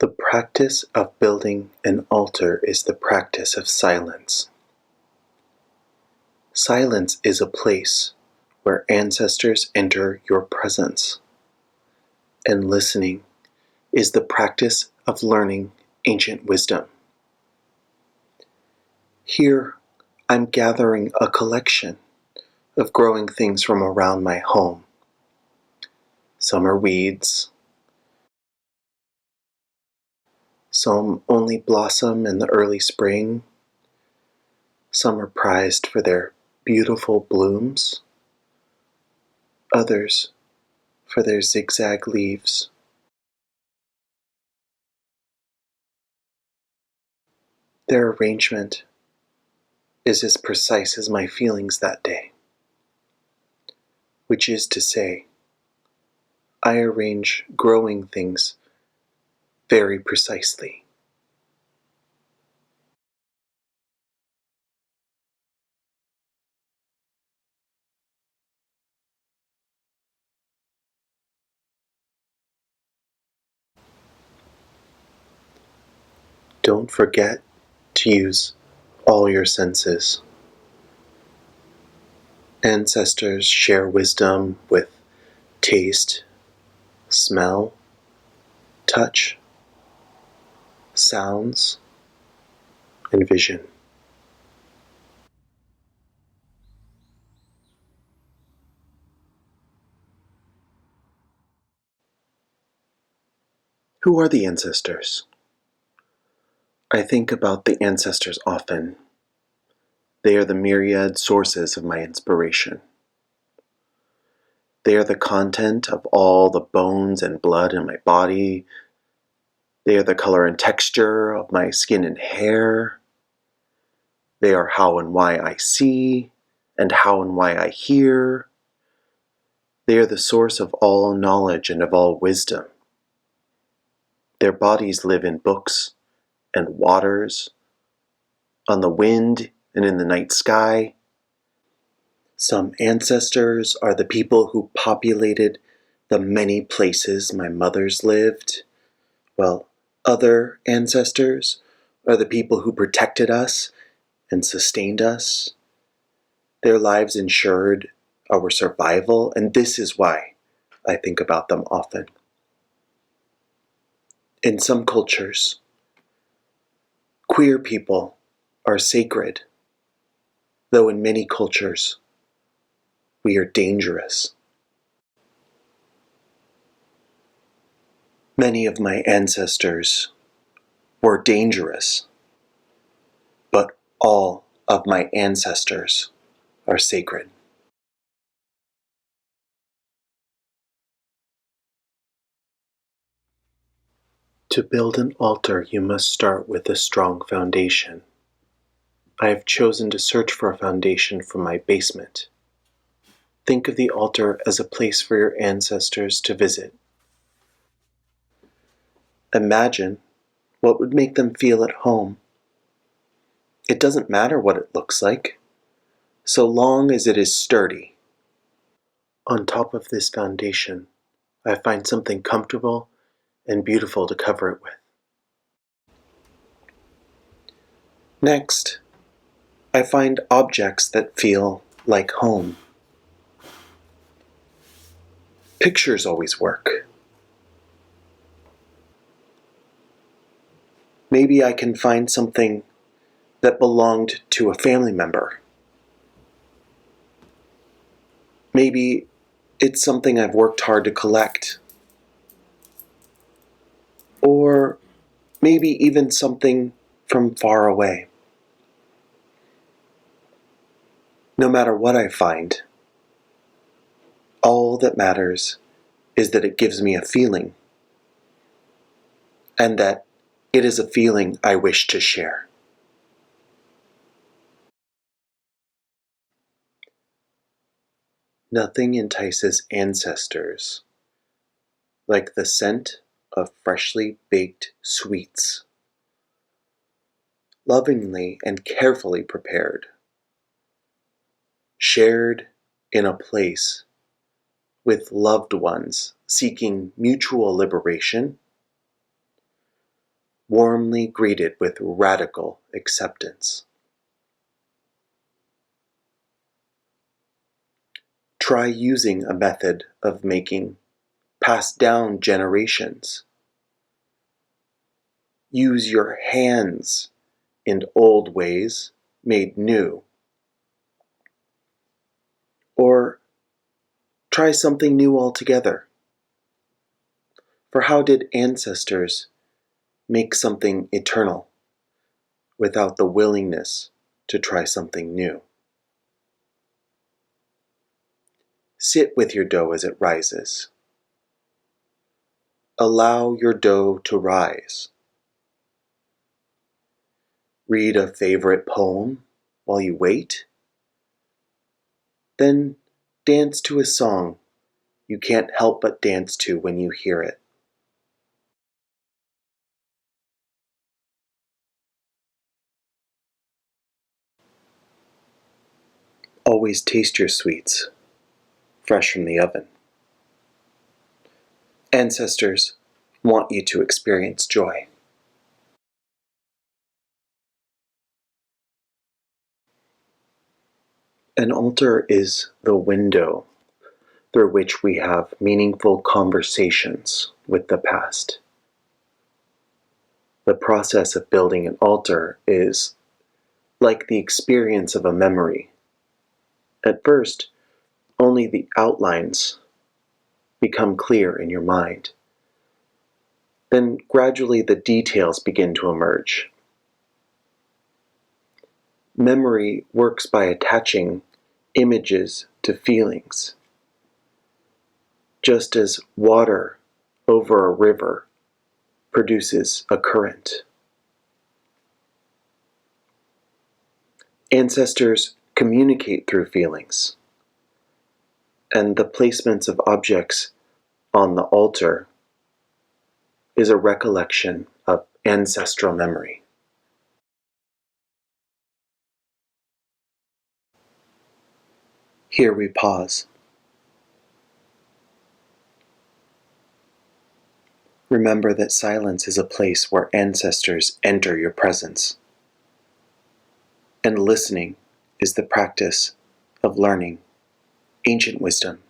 The practice of building an altar is the practice of silence. Silence is a place where ancestors enter your presence, and listening is the practice of learning ancient wisdom. Here, I'm gathering a collection of growing things from around my home. Some are weeds, some only blossom in the early spring, some are prized for their beautiful blooms, others for their zigzag leaves. Their arrangement is as precise as my feelings that day, which is to say, I arrange growing things very precisely. Don't forget to use all your senses. Ancestors share wisdom with taste, smell, touch, sounds, and vision. Who are the ancestors? I think about the ancestors often. They are the myriad sources of my inspiration. They are the content of all the bones and blood in my body. They are the color and texture of my skin and hair. They are how and why I see and how and why I hear. They are the source of all knowledge and of all wisdom. Their bodies live in books and waters, on the wind and in the night sky. Some ancestors are the people who populated the many places my mothers lived, while other ancestors are the people who protected us and sustained us. Their lives ensured our survival, and this is why I think about them often. In some cultures, queer people are sacred, though in many cultures, we are dangerous. Many of my ancestors were dangerous, but all of my ancestors are sacred. To build an altar, you must start with a strong foundation. I have chosen to search for a foundation for my basement. Think of the altar as a place for your ancestors to visit. Imagine what would make them feel at home. It doesn't matter what it looks like, so long as it is sturdy. On top of this foundation, I find something comfortable and beautiful to cover it with. Next, I find objects that feel like home. Pictures always work. Maybe I can find something that belonged to a family member. Maybe it's something I've worked hard to collect. Or maybe even something from far away. No matter what I find, all that matters is that it gives me a feeling, and that it is a feeling I wish to share. Nothing entices ancestors like the scent of freshly baked sweets, lovingly and carefully prepared, shared in a place with loved ones seeking mutual liberation, warmly greeted with radical acceptance. Try using a method of making passed down generations. Use your hands in old ways made new. Or try something new altogether. For how did ancestors make something eternal without the willingness to try something new? Sit with your dough as it rises. Allow your dough to rise. Read a favorite poem while you wait. Then dance to a song you can't help but dance to when you hear it. Always taste your sweets, fresh from the oven. Ancestors want you to experience joy. An altar is the window through which we have meaningful conversations with the past. The process of building an altar is like the experience of a memory. At first, only the outlines become clear in your mind. Then gradually the details begin to emerge. Memory works by attaching images to feelings. Just as water over a river produces a current. Ancestors communicate through feelings, and the placements of objects on the altar is a recollection of ancestral memory. Here we pause. Remember that silence is a place where ancestors enter your presence, and listening is the practice of learning ancient wisdom.